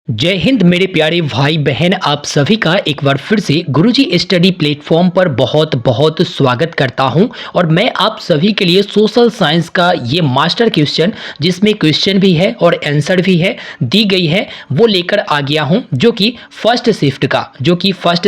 जय हिंद मेरे प्यारे भाई बहन, आप सभी का एक बार फिर से गुरुजी स्टडी प्लेटफॉर्म पर बहुत बहुत स्वागत करता हूं। और मैं आप सभी के लिए सोशल साइंस का ये मास्टर क्वेश्चन, जिसमें क्वेश्चन भी है और आंसर भी है, दी गई है, वो लेकर आ गया हूं। जो कि फर्स्ट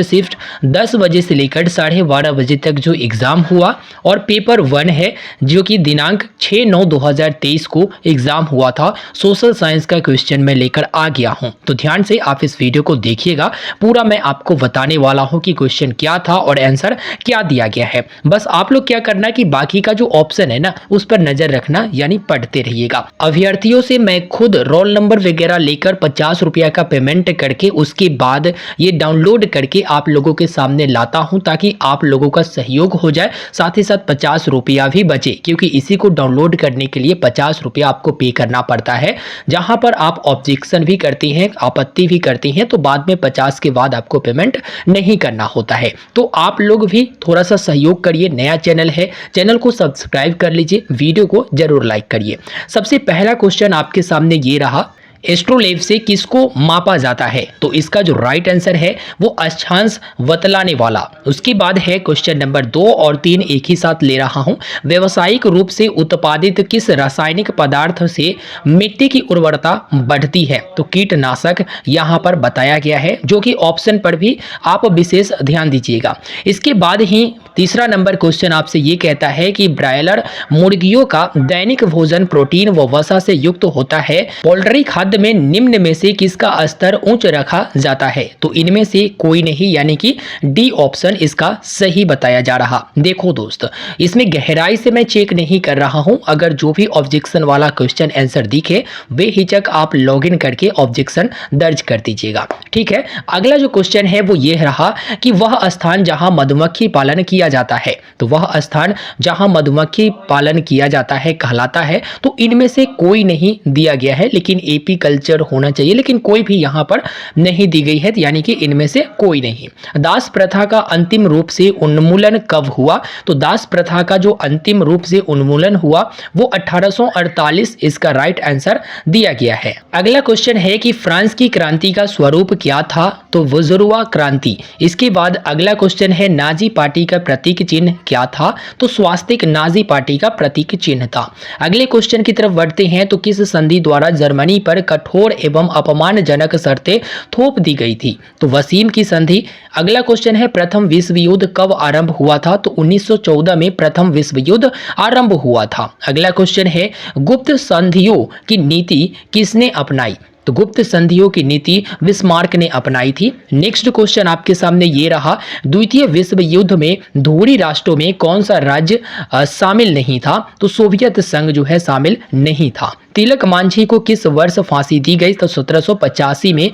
शिफ्ट 10 बजे से लेकर 12:30 बजे तक जो एग्ज़ाम हुआ, और पेपर 1 है जो कि दिनांक 6/9/2023 को एग्ज़ाम हुआ था। सोशल साइंस का क्वेश्चन मैं लेकर आ गया हूँ, तो ध्यान से आप इस वीडियो को देखिएगा। पूरा मैं आपको बताने वाला हूं कि क्वेश्चन क्या था और आंसर क्या दिया गया है। बस आप लोग क्या करना कि बाकी का जो ऑप्शन है ना, उस पर नजर रखना, यानी पढ़ते रहिएगा। अभ्यर्थियों से मैं खुद रोल नंबर वगैरह लेकर 50 रुपया का पेमेंट करके उसके बाद ये डाउनलोड करके आप लोगों के सामने लाता हूं, ताकि आप लोगों का सहयोग हो जाए, साथ ही साथ 50 रुपया भी बचे, क्योंकि इसी को डाउनलोड करने के लिए 50 रुपया आपको पे करना पड़ता है। जहां पर आप ऑब्जेक्शन भी करती हैं, आपत्ति भी करती हैं, तो बाद में 50 के बाद आपको पेमेंट नहीं करना होता है। तो आप लोग भी थोड़ा सा सहयोग करिए। नया चैनल है, चैनल को सब्सक्राइब कर लीजिए, वीडियो को जरूर लाइक करिए। सबसे पहला क्वेश्चन आपके सामने ये रहा, एस्ट्रोलेब से किसको मापा जाता है? तो इसका जो राइट आंसर है वो अक्षांश बतलाने वाला। उसके बाद है क्वेश्चन नंबर 2 और 3 एक ही साथ ले रहा हूं। व्यावसायिक रूप से उत्पादित किस रासायनिक पदार्थ से मिट्टी की उर्वरता बढ़ती है? तो कीटनाशक यहां पर बताया गया है, जो कि ऑप्शन पर भी आप विशेष ध्यान दीजिएगा। इसके बाद ही तीसरा नंबर क्वेश्चन आपसे ये कहता है कि ब्रायलर मुर्गियों का दैनिक भोजन प्रोटीन व वसा से युक्त होता है। पोल्ट्री खाद्य में निम्न में से किसका स्तर उच्च रखा जाता है? तो इनमें से कोई नहीं, यानी कि डी ऑप्शन इसका सही बताया जा रहा। देखो दोस्त, इसमें गहराई से मैं चेक नहीं कर रहा हूं। अगर जो भी ऑब्जेक्शन वाला क्वेश्चन आंसर दिखे, बेहिचक आप लॉगिन करके ऑब्जेक्शन दर्ज कर दीजिएगा, ठीक है। अगला जो क्वेश्चन है वो ये रहा कि वह स्थान जहां मधुमक्खी पालन किया जाता है, तो वह स्थान जहां मधुमक्खी पालन किया जाता है कहलाता है। तो इनमें से कोई नहीं दिया गया है, लेकिन एपी कल्चर होना चाहिए, लेकिन कोई भी यहां पर नहीं दी गई है, यानी कि इनमें से कोई नहीं। दास प्रथा का अंतिम रूप से उन्मूलन कब हुआ? तो दास प्रथा का जो अंतिम रूप से उन्मूलन हुआ वो 1848, इसका राइट आंसर दिया गया है। अगला क्वेश्चन है कि फ्रांस की क्रांति का स्वरूप क्या था? तो वुर्जुआ क्रांति। इसके बाद अगला क्वेश्चन है, नाजी पार्टी का प्रतीक चिन्ह क्या था? तो स्वास्तिक नाजी पार्टी का प्रतीक चिन्ह था। अगले क्वेश्चन की तरफ बढ़ते हैं, तो किस संधि द्वारा जर्मनी पर कठोर एवं अपमानजनक शर्तें थोप दी गई थी? तो वसीम की संधि। अगला क्वेश्चन है, प्रथम विश्व युद्ध कब आरंभ हुआ था? तो 1914 में प्रथम विश्व युद्ध आरंभ हुआ था। अगला क्वेश्चन है, गुप्त संधियों की नीति किसने अपनाई? तो गुप्त संधियों की नीति बिस्मार्क ने अपनाई थी। नेक्स्ट क्वेश्चन आपके सामने ये रहा, द्वितीय विश्व युद्ध में ध्रुवीय राष्ट्रों में कौन सा राज्य शामिल नहीं था? तो सोवियत संघ जो है शामिल नहीं था। तिलक मांझी को किस वर्ष फांसी दी गई? तो 1785 में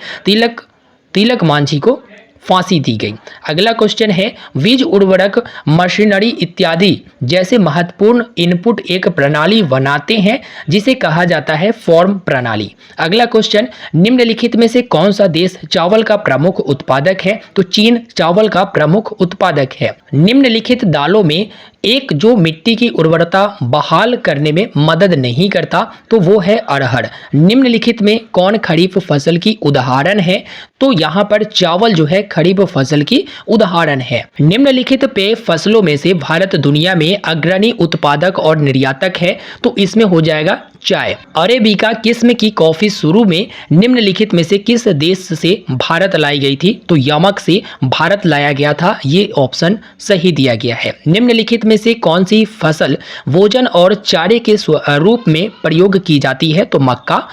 तिलक मांझी को फांसी दी गई। अगला क्वेश्चन है, बीज उर्वरक मशीनरी इत्यादि जैसे महत्वपूर्ण इनपुट एक प्रणाली बनाते हैं, जिसे कहा जाता है फॉर्म प्रणाली। अगला क्वेश्चन, निम्नलिखित में से कौन सा देश चावल का प्रमुख उत्पादक है? तो चीन चावल का प्रमुख उत्पादक है। निम्नलिखित दालों में एक जो मिट्टी की उर्वरता बहाल करने में मदद नहीं करता, तो वो है अरहर। निम्नलिखित में कौन खरीफ फसल की उदाहरण है? तो यहाँ पर चावल जो है खरीफ फसल की उदाहरण है। निम्नलिखित पेय फसलों में से भारत दुनिया में अग्रणी उत्पादक और निर्यातक है, तो इसमें हो जाएगा चाय। अरेबिका किस्म की कॉफी शुरू में निम्नलिखित में से किस देश से भारत लाई गई थी? तो यमक से भारत लाया गया था, ये ऑप्शन सही दिया गया है। निम्नलिखित में से कौन सी फसल भोजन और चारे के रूप में प्रयोग की जाती है? तो मक्का।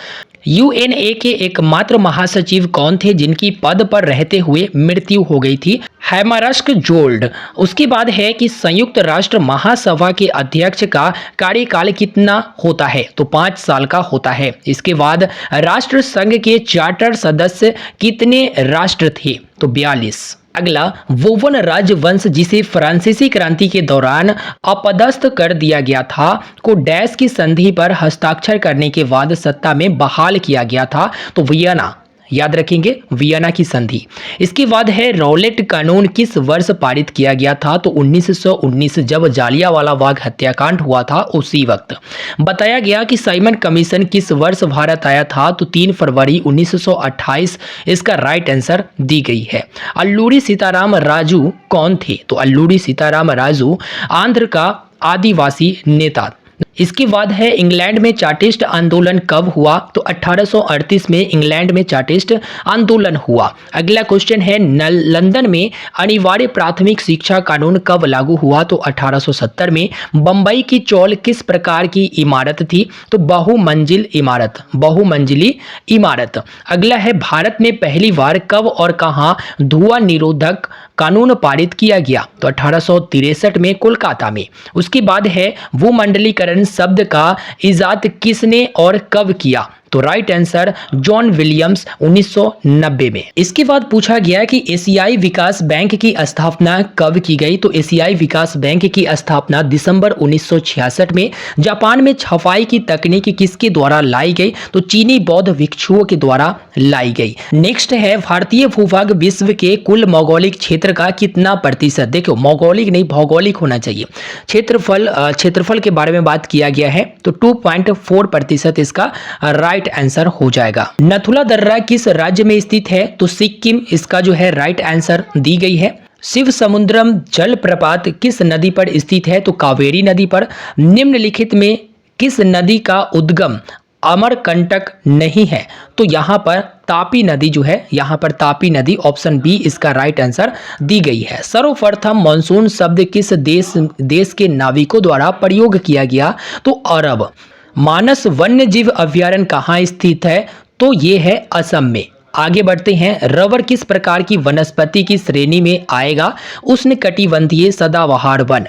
यूएनए के एकमात्र महासचिव कौन थे जिनकी पद पर रहते हुए मृत्यु हो गई थी? हैमरस्क जोल्ड। उसके बाद है कि संयुक्त राष्ट्र महासभा के अध्यक्ष का कार्यकाल कितना होता है? तो 5 साल का होता है। इसके बाद राष्ट्र संघ के चार्टर सदस्य कितने राष्ट्र थे? तो 42। अगला, वोवन राजवंश जिसे फ्रांसीसी क्रांति के दौरान अपदस्थ कर दिया गया था, को डैश की संधि पर हस्ताक्षर करने के बाद सत्ता में बहाल किया गया था? तो वियना। याद रखेंगे वियना की संधि। इसके बाद है रॉलेट कानून किस वर्ष पारित किया गया था? तो 1919 जब जालियांवाला बाग हत्याकांड हुआ था उसी वक्त। बताया गया कि साइमन कमीशन किस वर्ष भारत आया था? तो 3 फरवरी 1928 इसका राइट आंसर दी गई है। अल्लूरी सीताराम राजू कौन थे? तो अल्लूरी सीताराम राजू आंध्र का आदिवासी नेता। इसके बाद है इंग्लैंड में चार्टिस्ट आंदोलन कब हुआ? तो 1838 में इंग्लैंड में चार्टिस्ट आंदोलन हुआ। अगला क्वेश्चन है लंदन में अनिवार्य प्राथमिक शिक्षा कानून कब लागू हुआ? तो 1870 में। बंबई की चौल किस प्रकार की इमारत थी? तो बहुमंजिल इमारत, बहुमंजिली इमारत। अगला है भारत में पहली बार कब और कहां धुआं निरोधक कानून पारित किया गया? तो 1863 में कोलकाता में। उसके बाद है भूमंडलीकरण शब्द का इजाद किसने और कब किया? तो राइट आंसर जॉन विलियम्स 1990 में। इसके बाद पूछा गया कि एशियाई विकास बैंक की स्थापना कब की गई? तो एशियाई विकास बैंक की स्थापना दिसंबर 1966 में। जापान में छपाई की तकनीक किसके द्वारा लाई गई? तो चीनी बौद्ध भिक्षुओं के द्वारा लाई गई। नेक्स्ट है भारतीय भूभाग विश्व के कुल भौगोलिक क्षेत्र का कितना प्रतिशत? देखो भौगोलिक नहीं भौगोलिक होना चाहिए। क्षेत्रफल के बारे में बात किया गया है तो 2.4% इसका राइट आंसर हो जाएगा। नथुला दर्रा किस राज्य में स्थित है? तो सिक्किम इसका जो है राइट आंसर दी गई है। शिव समुद्रम जलप्रपात किस नदी पर स्थित है? तो कावेरी नदी पर। निम्नलिखित में किस नदी का उद्गम अमरकंटक नहीं है? तो यहाँ पर तापी नदी जो है, यहाँ पर तापी नदी, ऑप्शन बी इसका राइट आंसर दी गई है। सर्वप्रथम मानसून शब्द किस देश के नाविकों द्वारा प्रयोग किया गया? तो अरब। मानस वन्य जीव अभ्यारण्य कहाँ स्थित है? तो ये है असम में। आगे बढ़ते हैं। रबर किस प्रकार की वनस्पति की श्रेणी में आएगा? उष्णकटिबंधीय सदाबहार वन।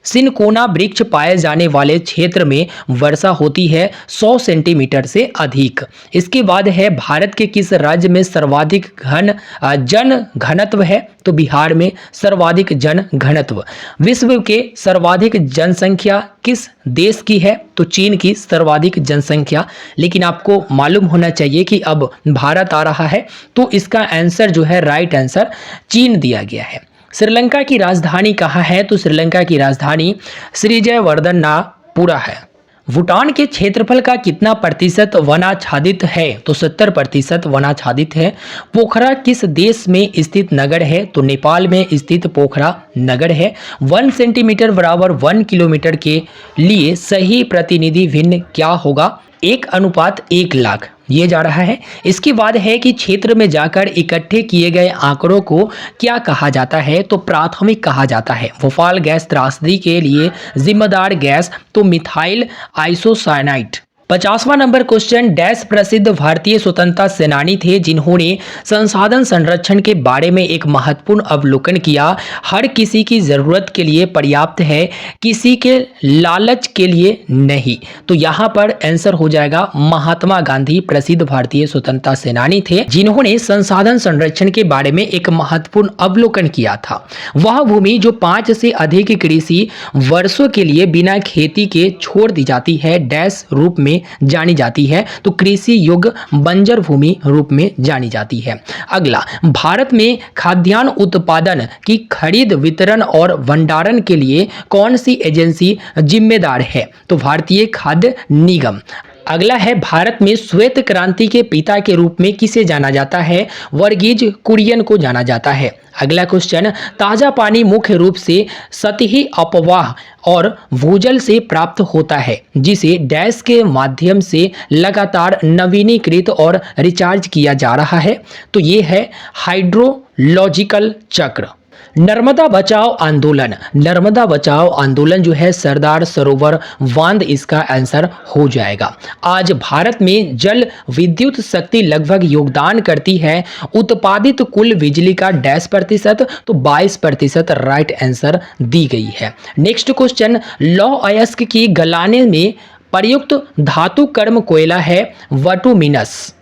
सिनकोना वृक्ष पाए जाने वाले क्षेत्र में वर्षा होती है 100 सेंटीमीटर से अधिक। इसके बाद है भारत के किस राज्य में सर्वाधिक जन घनत्व है? तो बिहार में सर्वाधिक जन घनत्व। विश्व के सर्वाधिक जनसंख्या किस देश की है? तो चीन की सर्वाधिक जनसंख्या। लेकिन आपको मालूम होना चाहिए कि अब भारत आ रहा है तो इसका आंसर जो है राइट आंसर चीन दिया गया है। श्रीलंका की राजधानी कहाँ है? तो श्रीलंका की राजधानी श्रीजयवर्धनपुरा है। भूटान के क्षेत्रफल का कितना प्रतिशत वनाच्छादित है? तो 70% वनाच्छादित है। पोखरा किस देश में स्थित नगर है? तो नेपाल में स्थित पोखरा नगर है। 1 सेंटीमीटर बराबर 1 किलोमीटर के लिए सही प्रतिनिधि भिन्न क्या होगा? 1:1 लाख ये जा रहा है। इसके बाद है कि क्षेत्र में जाकर इकट्ठे किए गए आंकड़ों को क्या कहा जाता है? तो प्राथमिक कहा जाता है। भोपाल गैस त्रासदी के लिए जिम्मेदार गैस तो मिथाइल आइसोसाइनाइड। 50वां नंबर क्वेश्चन। डैश प्रसिद्ध भारतीय स्वतंत्रता सेनानी थे जिन्होंने संसाधन संरक्षण के बारे में एक महत्वपूर्ण अवलोकन किया? हर किसी की जरूरत के लिए पर्याप्त है, किसी के लालच के लिए नहीं। तो यहाँ पर आंसर हो जाएगा महात्मा गांधी प्रसिद्ध भारतीय स्वतंत्रता सेनानी थे जिन्होंने संसाधन संरक्षण के बारे में एक महत्वपूर्ण अवलोकन किया था। वह भूमि जो 5 से अधिक कृषि वर्षों के लिए बिना खेती के छोड़ दी जाती है डैश रूप में जानी जाती है? तो कृषि योग्य बंजर भूमि रूप में जानी जाती है। अगला, भारत में खाद्यान्न उत्पादन की खरीद, वितरण और भंडारण के लिए कौन सी एजेंसी जिम्मेदार है? तो भारतीय खाद्य निगम। अगला है, भारत में श्वेत क्रांति के पिता के रूप में किसे जाना जाता है? वर्गीज कुरियन को जाना जाता है। अगला क्वेश्चन, ताजा पानी मुख्य रूप से सतही अपवाह और भूजल से प्राप्त होता है जिसे डैश के माध्यम से लगातार नवीनीकृत और रिचार्ज किया जा रहा है? तो ये है हाइड्रोलॉजिकल चक्र। नर्मदा बचाओ आंदोलन। नर्मदा बचाओ आंदोलन जो है सरदार सरोवर बांध इसका आंसर हो जाएगा। आज भारत में जल विद्युत शक्ति लगभग योगदान करती है उत्पादित कुल बिजली का डैश प्रतिशत? तो 22% राइट आंसर दी गई है। नेक्स्ट क्वेश्चन, लौह अयस्क की गलाने में प्रयुक्त धातु कर्म कोयला है वटुमिनस।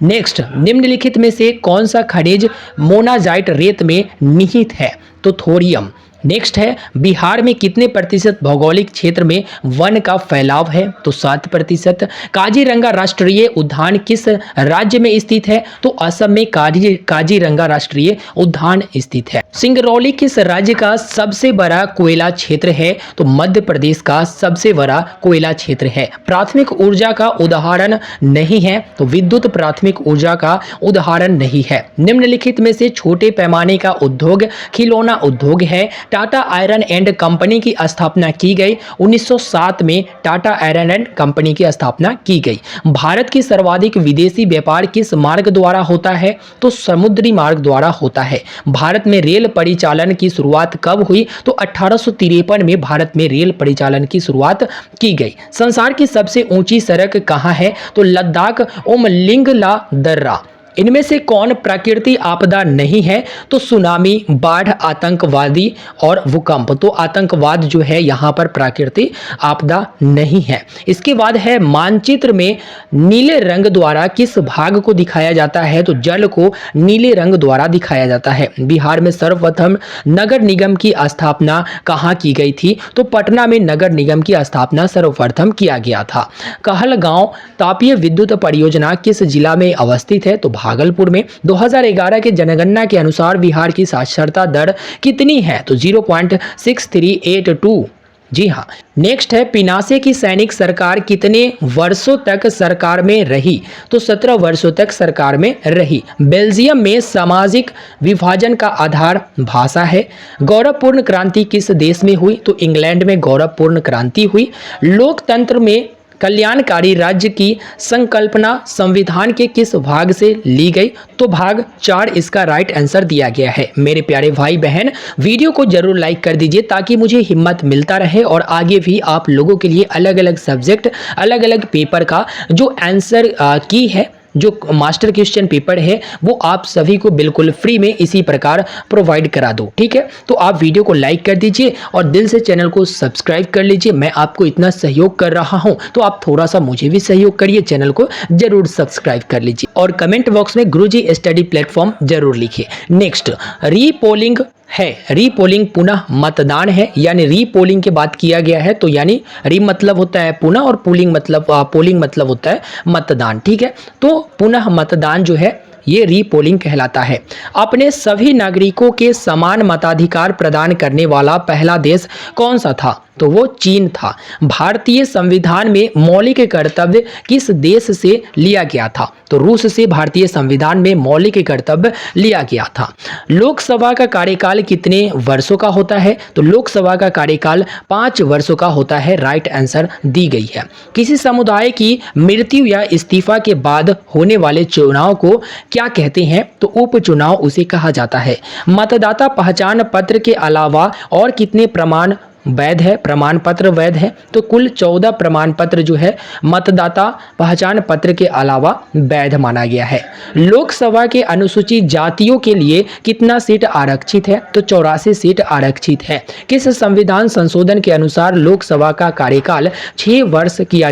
नेक्स्ट, निम्नलिखित में से कौन सा खनिज मोनाजाइट रेत में निहित है? तो थोरियम। नेक्स्ट है, बिहार में कितने प्रतिशत भौगोलिक क्षेत्र में वन का फैलाव है? तो 7%। काजीरंगा राष्ट्रीय उद्यान किस राज्य में स्थित है? तो असम में काजीरंगा राष्ट्रीय उद्यान स्थित है। सिंगरौली किस राज्य का सबसे बड़ा कोयला क्षेत्र है? तो मध्य प्रदेश का सबसे बड़ा कोयला क्षेत्र है। प्राथमिक ऊर्जा का उदाहरण नहीं है? तो विद्युत प्राथमिक ऊर्जा का उदाहरण नहीं है। निम्नलिखित में से छोटे पैमाने का उद्योग खिलौना उद्योग है। टाटा आयरन एंड कंपनी की स्थापना की गई 1907 में। टाटा आयरन एंड कंपनी की स्थापना की गई। भारत की सर्वाधिक विदेशी व्यापार किस मार्ग द्वारा होता है? तो समुद्री मार्ग द्वारा होता है। भारत में रेल परिचालन की शुरुआत कब हुई? तो 1853 में भारत में रेल परिचालन की शुरुआत की गई। संसार की सबसे ऊंची सड़क कहां है? तो लद्दाख उमलिंगला दर्रा। इनमें से कौन प्राकृतिक आपदा नहीं है? तो सुनामी, बाढ़, आतंकवादी और भूकंप। तो आतंकवाद जो है यहाँ पर प्राकृतिक आपदा नहीं है। इसके बाद है, मानचित्र में नीले रंग द्वारा किस भाग को दिखाया जाता है? तो जल को नीले रंग द्वारा दिखाया जाता है। बिहार में सर्वप्रथम नगर निगम की स्थापना कहाँ की गई थी? तो पटना में नगर निगम की स्थापना सर्वप्रथम किया गया था। कहलगांव तापीय विद्युत परियोजना किस जिला में अवस्थित है? तो भागलपुर में। 2011 के जनगणना के अनुसार बिहार की साक्षरता दर कितनी है? तो 0.6382। जी हाँ। नेक्स्ट है, पिनासे की सैनिक सरकार कितने वर्षों तक सरकार में रही? तो 17 वर्षों तक सरकार में रही। बेल्जियम में सामाजिक विभाजन का आधार भाषा है। गौरवपूर्ण क्रांति किस देश में हुई? तो इंग्लैंड में गौरवपूर्ण क्रांति हुई। लोकतंत्र में कल्याणकारी राज्य की संकल्पना संविधान के किस भाग से ली गई? तो भाग 4 इसका राइट आंसर दिया गया है। मेरे प्यारे भाई बहन, वीडियो को जरूर लाइक कर दीजिए ताकि मुझे हिम्मत मिलता रहे और आगे भी आप लोगों के लिए अलग अलग सब्जेक्ट, अलग अलग पेपर का जो आंसर की है, जो मास्टर क्वेश्चन पेपर है, वो आप सभी को बिल्कुल फ्री में इसी प्रकार प्रोवाइड करा दो। ठीक है, तो आप वीडियो को लाइक कर दीजिए और दिल से चैनल को सब्सक्राइब कर लीजिए। मैं आपको इतना सहयोग कर रहा हूं तो आप थोड़ा सा मुझे भी सहयोग करिए, चैनल को जरूर सब्सक्राइब कर लीजिए और कमेंट बॉक्स में गुरुजी स्टडी प्लेटफॉर्म जरूर लिखिए। नेक्स्ट, रीपोलिंग है। रीपोलिंग पुनः मतदान है, यानी रीपोलिंग की बात किया गया है। तो यानी री मतलब होता है पुनः और पोलिंग मतलब होता है मतदान। ठीक है, तो पुनः मतदान जो है ये रीपोलिंग कहलाता है। अपने सभी नागरिकों के समान मताधिकार प्रदान करने वाला पहला देश कौन सा था? तो वो चीन था। भारतीय संविधान में मौलिक कर्तव्य किस देश से लिया गया था? तो रूस से भारतीय संविधान में मौलिक कर्तव्य लिया गया था। लोकसभा का कार्यकाल कितने वर्षों का होता है? तो लोकसभा का कार्यकाल 5 वर्षों का होता है। राइट आंसर दी गई है। किसी समुदाय की मृत्यु या इस्तीफा के बाद होने वाले चुनाव को क्या कहते हैं? तो उपचुनाव उसे कहा जाता है। मतदाता पहचान पत्र के अलावा और कितने प्रमाण पत्र वैध है? तो कुल 14 प्रमाण पत्र जो है मतदाता पहचान पत्र के अलावा वैध माना गया है। लोकसभा के अनुसूचित जातियों के लिए कितना सीट आरक्षित है? तो 84 सीट आरक्षित है। किस संविधान संशोधन के अनुसार लोकसभा का कार्यकाल 6 वर्ष किया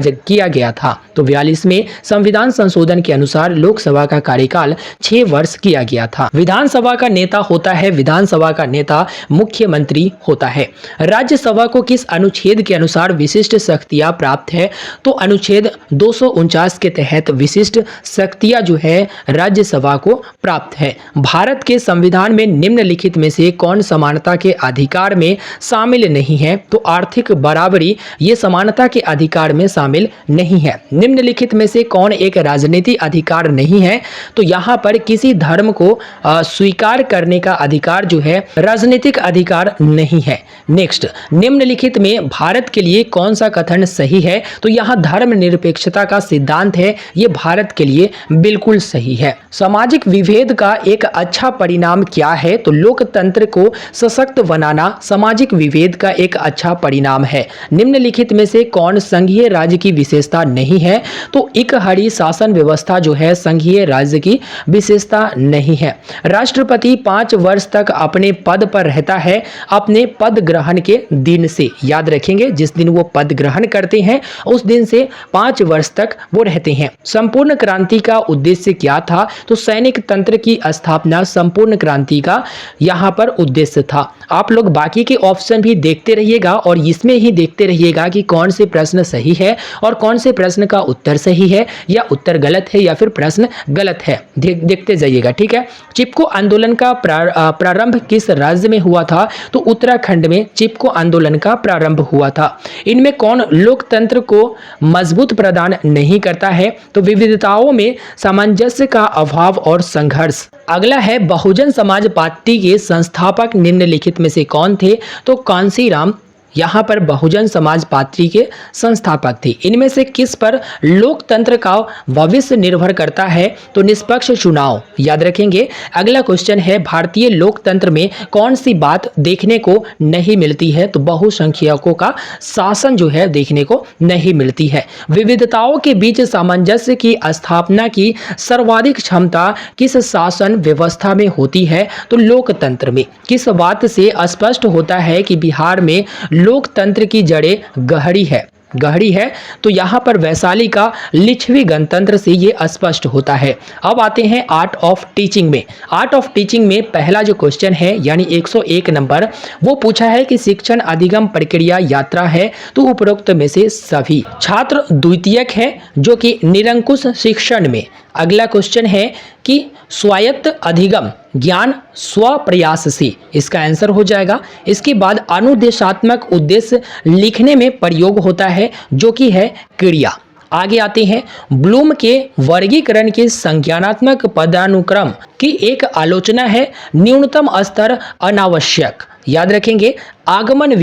गया था? तो 42वें संविधान संशोधन के अनुसार लोकसभा का कार्यकाल 6 वर्ष किया गया था। विधानसभा का नेता होता है, विधानसभा का नेता मुख्यमंत्री होता है। राज्यसभा को किस अनुच्छेद के अनुसार विशिष्ट शक्तियां प्राप्त है? तो अनुच्छेद 249 के तहत विशिष्ट शक्तियां जो है राज्यसभा को प्राप्त है। भारत के संविधान में निम्नलिखित में से कौन समानता के अधिकार में शामिल नहीं है? तो आर्थिक बराबरी ये समानता के अधिकार में शामिल नहीं है। निम्नलिखित में से कौन एक राजनीतिक अधिकार नहीं है? तो यहाँ पर किसी धर्म को स्वीकार करने का अधिकार जो है राजनीतिक अधिकार नहीं है। नेक्स्ट, निम्नलिखित में भारत के लिए कौन सा कथन सही है? तो यहाँ धर्मनिरपेक्षता का सिद्धांत है, ये भारत के लिए बिल्कुल सही है। सामाजिक विभेद का एक अच्छा परिणाम क्या है? तो लोकतंत्र को सशक्त बनाना सामाजिक विभेद का एक अच्छा परिणाम है। निम्नलिखित में से कौन संघीय राज्य की विशेषता नहीं है? तो इकहरी शासन व्यवस्था जो है संघीय राज्य की विशेषता नहीं है। राष्ट्रपति 5 वर्ष तक अपने पद पर रहता है अपने पद ग्रहण के दिन से, याद रखेंगे जिस दिन वो पद ग्रहण करते हैं उस दिन से 5 वर्ष तक वो रहते हैं। संपूर्ण क्रांति का उद्देश्य क्या था? तो सैनिक तंत्र की स्थापना संपूर्ण क्रांति का यहाँ पर उद्देश्य था। आप लोग बाकी के ऑप्शन भी देखते रहिएगा और इसमें ही देखते रहिएगा कि कौन से प्रश्न सही है और कौन से प्रश्न का उत्तर सही है या उत्तर गलत है या फिर प्रश्न गलत है। देखते जाइएगा, ठीक है। चिपको आंदोलन का प्रारंभ किस राज्य में हुआ था? तो उत्तराखंड में चिपको आंदोलन का प्रारंभ हुआ था। इनमें कौन लोकतंत्र को मजबूत प्रदान नहीं करता है? तो विविधताओं में सामंजस्य का अभाव और संघर्ष। अगला है बहुजन समाज पार्टी के संस्थापक निम्नलिखित में से कौन थे? तो कांसीराम यहाँ पर बहुजन समाज पार्टी के संस्थापक थे। इनमें से किस पर लोकतंत्र का भविष्य निर्भर करता है? तो निष्पक्ष चुनाव, याद रखेंगे। अगला क्वेश्चन है भारतीय लोकतंत्र में कौन सी बात देखने को नहीं मिलती है? तो बहुसंख्यकों का शासन जो है देखने को नहीं मिलती है। विविधताओं के बीच सामंजस्य की स्थापना की सर्वाधिक क्षमता किस शासन व्यवस्था में होती है? तो लोकतंत्र में। किस बात से स्पष्ट होता है कि बिहार में लोकतंत्र की जड़ें गहरी है? तो यहाँ पर वैशाली का लिच्छवी गणतंत्र से ये स्पष्ट होता है। अब आते हैं आर्ट ऑफ टीचिंग में। आर्ट ऑफ टीचिंग में पहला जो क्वेश्चन है यानी 101 नंबर, वो पूछा है कि शिक्षण अधिगम प्रक्रिया यात्रा है तो उपरोक्त में से सभी। छात्र द्वितीयक है जो कि निरंकुश शिक्षण में। अगला क्वेश्चन है कि स्वायत्त अधिगम ज्ञान स्वप्रयास से, इसका आंसर हो जाएगा। इसके बाद अनुदेशात्मक उद्देश्य लिखने में प्रयोग होता है जो कि है क्रिया। आगे आते हैं ब्लूम के वर्गीकरण के संज्ञानात्मक पदानुक्रम की एक आलोचना है न्यूनतम स्तर अनावश्यक। याद रखेंगे आगमन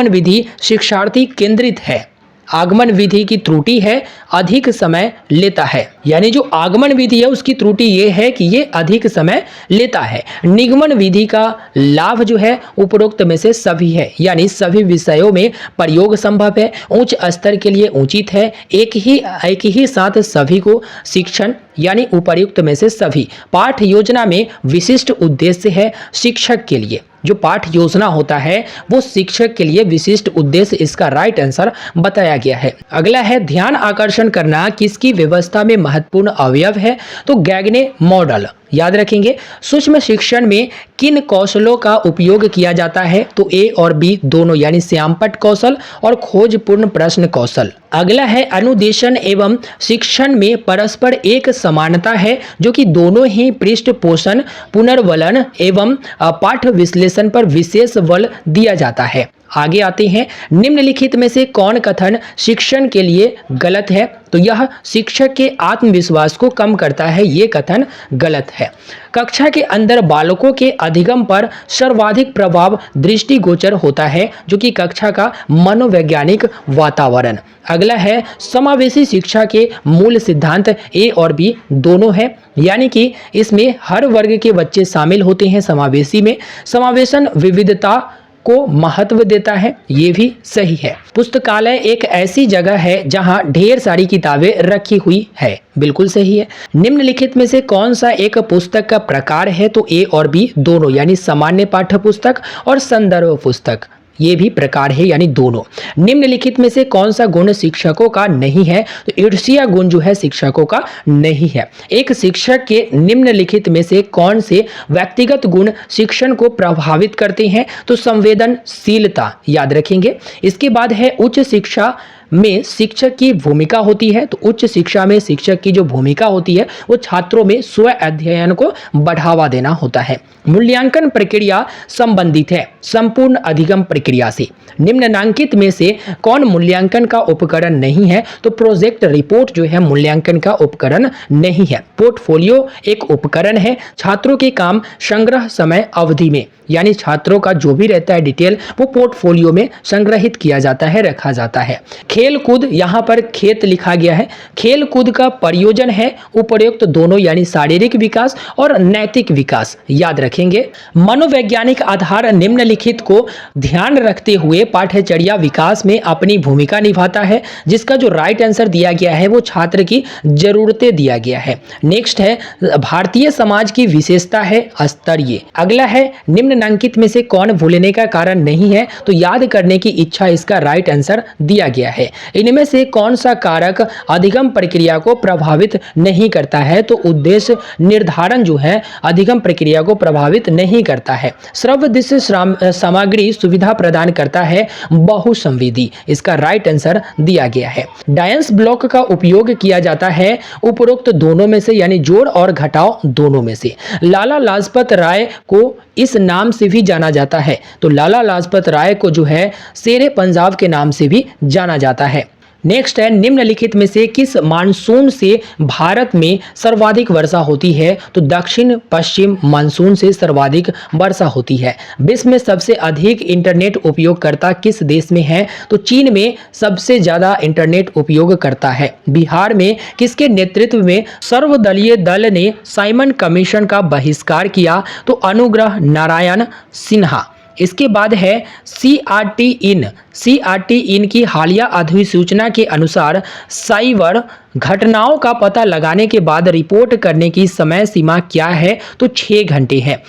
विधि शिक्षार्थी केंद्रित है। आगमन विधि की त्रुटि है अधिक समय लेता है, यानी जो आगमन विधि है उसकी त्रुटि ये है कि ये अधिक समय लेता है। निगमन विधि का लाभ जो है उपरोक्त में से सभी है, यानी सभी विषयों में प्रयोग संभव है, उच्च स्तर के लिए उचित है, एक ही साथ सभी को शिक्षण यानी उपर्युक्त में से सभी। पाठ योजना में विशिष्ट उद्देश्य है शिक्षक के लिए। जो पाठ योजना होता है वो शिक्षक के लिए विशिष्ट उद्देश्य, इसका राइट आंसर बताया गया है। अगला है ध्यान आकर्षण करना किसकी व्यवस्था में महत्वपूर्ण अवयव है? तो गैगने मॉडल। याद रखेंगे सूक्ष्म शिक्षण में किन कौशलों का उपयोग किया जाता है? तो ए और बी दोनों, यानी श्यामपट्ट कौशल और खोजपूर्ण प्रश्न कौशल। अगला है अनुदेशन एवं शिक्षण में परस्पर एक समानता है जो कि दोनों ही पृष्ठ पोषण पुनर्वलन एवं पाठ विश्लेषण पर विशेष बल दिया जाता है। आगे आते हैं निम्नलिखित में से कौन कथन शिक्षण के लिए गलत है? तो यह शिक्षक के आत्मविश्वास को कम करता है, ये कथन गलत है। कक्षा के अंदर बालकों के अधिगम पर सर्वाधिक प्रभाव दृष्टिगोचर होता है जो कि कक्षा का मनोवैज्ञानिक वातावरण। अगला है समावेशी शिक्षा के मूल सिद्धांत ए और बी दोनों है, यानी कि इसमें हर वर्ग के बच्चे शामिल होते हैं समावेशी में। समावेशन विविधता को महत्व देता है, ये भी सही है। पुस्तकालय एक ऐसी जगह है जहां ढेर सारी किताबें रखी हुई है, बिल्कुल सही है। निम्नलिखित में से कौन सा एक पुस्तक का प्रकार है? तो ए और बी दोनों, यानी सामान्य पाठ्य पुस्तक और संदर्भ पुस्तक, ये भी प्रकार है, यानी दोनों। निम्नलिखित में से कौन सा गुण शिक्षकों का नहीं है? तो ईर्ष्या गुण जो है शिक्षकों का नहीं है। एक शिक्षक के निम्नलिखित में से कौन से व्यक्तिगत गुण शिक्षण को प्रभावित करते हैं? तो संवेदनशीलता, याद रखेंगे। इसके बाद है उच्च शिक्षा में शिक्षक की भूमिका होती है। तो उच्च शिक्षा में शिक्षक की जो भूमिका होती है वो छात्रों में स्व अध्ययन को बढ़ावा देना होता है। मूल्यांकन प्रक्रिया संबंधित है संपूर्ण अधिगम प्रक्रिया से। निम्नलिखित में से कौन मूल्यांकन का उपकरण नहीं है? तो प्रोजेक्ट रिपोर्ट जो है मूल्यांकन का उपकरण नहीं है। पोर्टफोलियो एक उपकरण है छात्रों के काम संग्रह समय अवधि में, यानी छात्रों का जो भी रहता है डिटेल वो पोर्टफोलियो में संग्रहित किया जाता है, रखा जाता है। खेल कूद, यहाँ पर खेत लिखा गया है। खेल कूद का प्रयोजन है उपरोक्त दोनों यानी शारीरिक विकास और नैतिक विकास, याद रखेंगे। मनोवैज्ञानिक आधार निम्नलिखित को ध्यान रखते हुए पाठ्यचर्या विकास में अपनी भूमिका निभाता है, जिसका जो राइट आंसर दिया गया है वो छात्र की जरूरतें दिया गया है। नेक्स्ट है भारतीय समाज की विशेषता है स्तरीय। अगला है निम्नलिखित में से कौन भूलने का कारण नहीं है, तो याद करने की इच्छा इसका राइट आंसर दिया गया है। इनमें से कौन सा कारक अधिगम प्रक्रिया को प्रभावित नहीं करता है, तो उद्देश्य निर्धारण जो है अधिगम प्रक्रिया को प्रभावित नहीं करता है। श्रव्य सामग्री सुविधा प्रदान करता है बहुसंवेदी, इसका राइट आंसर दिया गया है। डायंस ब्लॉक का उपयोग किया जाता है उपरोक्त दोनों में से यानी जोड़ और घटाव दोनों में से। लाला लाजपत राय को इस नाम से भी जाना जाता है, तो लाला लाजपत राय को जो है शेरे पंजाब के नाम से भी जाना जाता है। नेक्स्ट है निम्नलिखित में से किस मानसून से भारत में सर्वाधिक वर्षा होती है, तो दक्षिण पश्चिम मानसून से सर्वाधिक वर्षा होती है। विश्व में सबसे अधिक इंटरनेट उपयोगकर्ता किस देश में है, तो चीन में सबसे ज्यादा इंटरनेट उपयोग करता है। बिहार में किसके नेतृत्व में सर्वदलीय दल ने साइमन कमीशन का बहिष्कार किया, तो अनुग्रह नारायण सिन्हा। इसके बाद है सीआरटी इन की हालिया अधिसूचना के अनुसार साइबर घटनाओं का पता लगाने के बाद रिपोर्ट करने की समय सीमा क्या है, तो 6 घंटे है।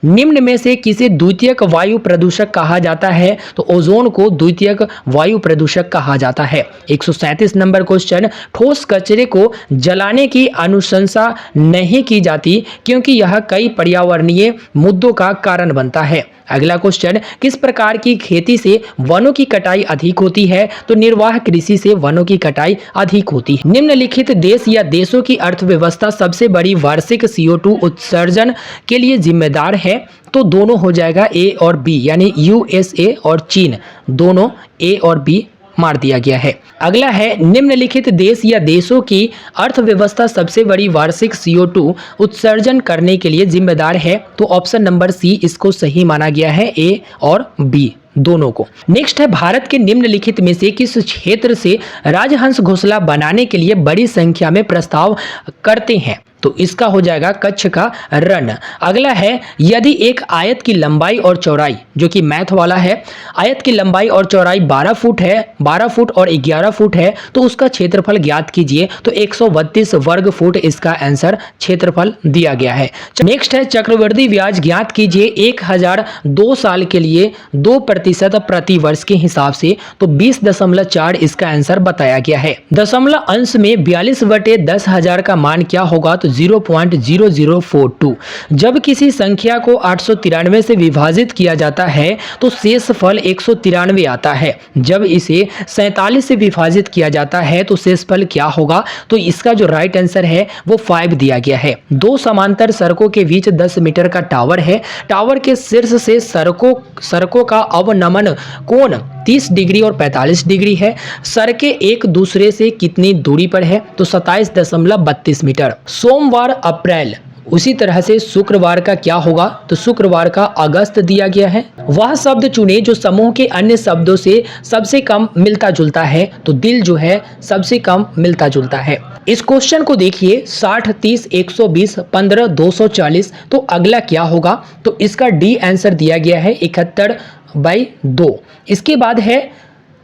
निम्न में से किसे द्वितीयक वायु प्रदूषक कहा जाता है, तो ओजोन को द्वितीयक वायु प्रदूषक कहा जाता है। 137 नंबर क्वेश्चन, ठोस कचरे को जलाने की अनुशंसा नहीं की जाती क्योंकि यह कई पर्यावरणीय मुद्दों का कारण बनता है। अगला क्वेश्चन, किस प्रकार की खेती से वनों की कटाई अधिक होती है, तो निर्वाह कृषि से वनों की कटाई अधिक होती है। निम्नलिखित देश या देशों की अर्थव्यवस्था सबसे बड़ी वार्षिक CO2 उत्सर्जन के लिए जिम्मेदार है, तो दोनों हो जाएगा ए और बी, यानी USA और चीन, दोनों ए और बी मार दिया गया है। अगला है निम्नलिखित देश या देशों की अर्थव्यवस्था सबसे बड़ी वार्षिक CO2 उत्सर्जन करने के लिए जिम्मेदार है, तो ऑप्शन नंबर सी इसको सही माना गया है, ए और बी दोनों को। नेक्स्ट है भारत के निम्नलिखित में से किस क्षेत्र से राजहंस घोंसला बनाने के लिए बड़ी संख्या में प्रस्ताव करते हैं, तो इसका हो जाएगा कच्छ का रण। अगला है यदि एक आयत की लंबाई और चौड़ाई, जो कि मैथ वाला है, आयत की लंबाई और चौड़ाई 12 फुट है, 12 फुट और 11 फुट है, तो उसका क्षेत्रफल ज्ञात कीजिए, तो 132 वर्ग फुट इसका आंसर क्षेत्रफल दिया गया है। नेक्स्ट है चक्रवृद्धि ब्याज ज्ञात कीजिए 1000 2 साल के लिए 2% प्रति वर्ष के हिसाब से, तो 20.4 इसका आंसर बताया गया है। दशमलव अंश में 42/10,000 का मान क्या होगा, तो 0.0042। जब किसी संख्या को 893 से विभाजित किया जाता है तो शेषफल 193 आता है। जब इसे 47 से विभाजित किया जाता है तो शेषफल क्या होगा, तो इसका जो राइट आंसर है वो 5 दिया गया है। दो समांतर सड़कों के बीच 10 मीटर का टावर है। टावर के शीर्ष से सड़कों का अवनमन कोण 30 डिग्री और 45 डिग्री है। सड़कें एक दूसरे से कितनी दूरी पर है, तो 27.32 मीटर। सोमवार अप्रैल, उसी तरह से शुक्रवार का क्या होगा, तो शुक्रवार का अगस्त दिया गया है। वह शब्द चुने जो समूह के अन्य शब्दों से सबसे कम मिलता जुलता है, तो दिल जो है सबसे कम मिलता जुलता है। इस क्वेश्चन को देखिए 60, 30, 120, 15, 240, तो अगला क्या होगा, तो इसका डी आंसर दिया गया है 71/2। इसके बाद है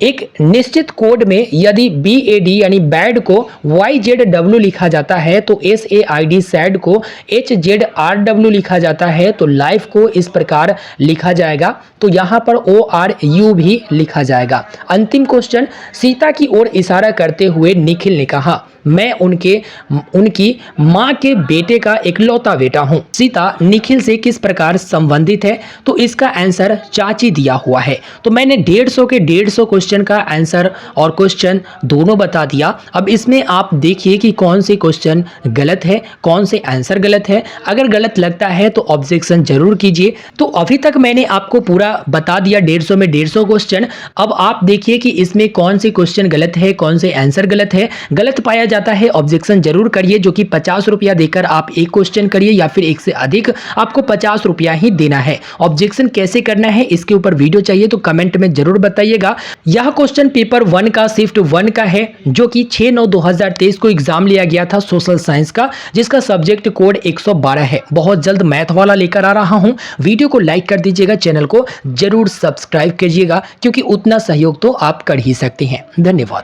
एक निश्चित कोड में यदि BAD यानी बैड को YZW लिखा जाता है, तो SAID सैड को HZRW लिखा जाता है, तो लाइफ को इस प्रकार लिखा जाएगा, तो यहाँ पर ORU भी लिखा जाएगा। अंतिम क्वेश्चन, सीता की ओर इशारा करते हुए निखिल ने कहा, मैं उनकी माँ के बेटे का इकलौता बेटा हूँ। सीता निखिल से किस प्रकार संबंधित है, तो इसका आंसर चाची दिया हुआ है। तो मैंने 150 के 150 क्वेश्चन का आंसर और क्वेश्चन दोनों बता दिया। अब इसमें आप देखिए कि कौन से क्वेश्चन गलत है, कौन से आंसर गलत है। अगर गलत लगता है तो ऑब्जेक्शन जरूर कीजिए। तो अभी तक मैंने आपको पूरा बता दिया 150 में 150 क्वेश्चन। अब आप देखिए कि इसमें कौन से क्वेश्चन गलत है, कौन से आंसर गलत है। गलत पाया जाता है ऑब्जेक्शन जरूर करिए, जो कि 50 रुपया देकर आप एक क्वेश्चन करिए या फिर एक से अधिक आपको 50 रुपया ही देना है। ऑब्जेक्शन कैसे करना है इसके ऊपर वीडियो चाहिए तो कमेंट में जरूर बताइएगा। यह क्वेश्चन पेपर 1 का शिफ्ट 1 का है, जो कि 6/9/2023 को एग्जाम लिया गया था सोशल साइंस का, जिसका सब्जेक्ट कोड 112 है। बहुत जल्द मैथ वाला लेकर आ रहा हूं। वीडियो को लाइक कर दीजिएगा, चैनल को जरूर सब्सक्राइब कीजिएगा, क्योंकि उतना सहयोग तो आप कर ही सकते हैं। धन्यवाद।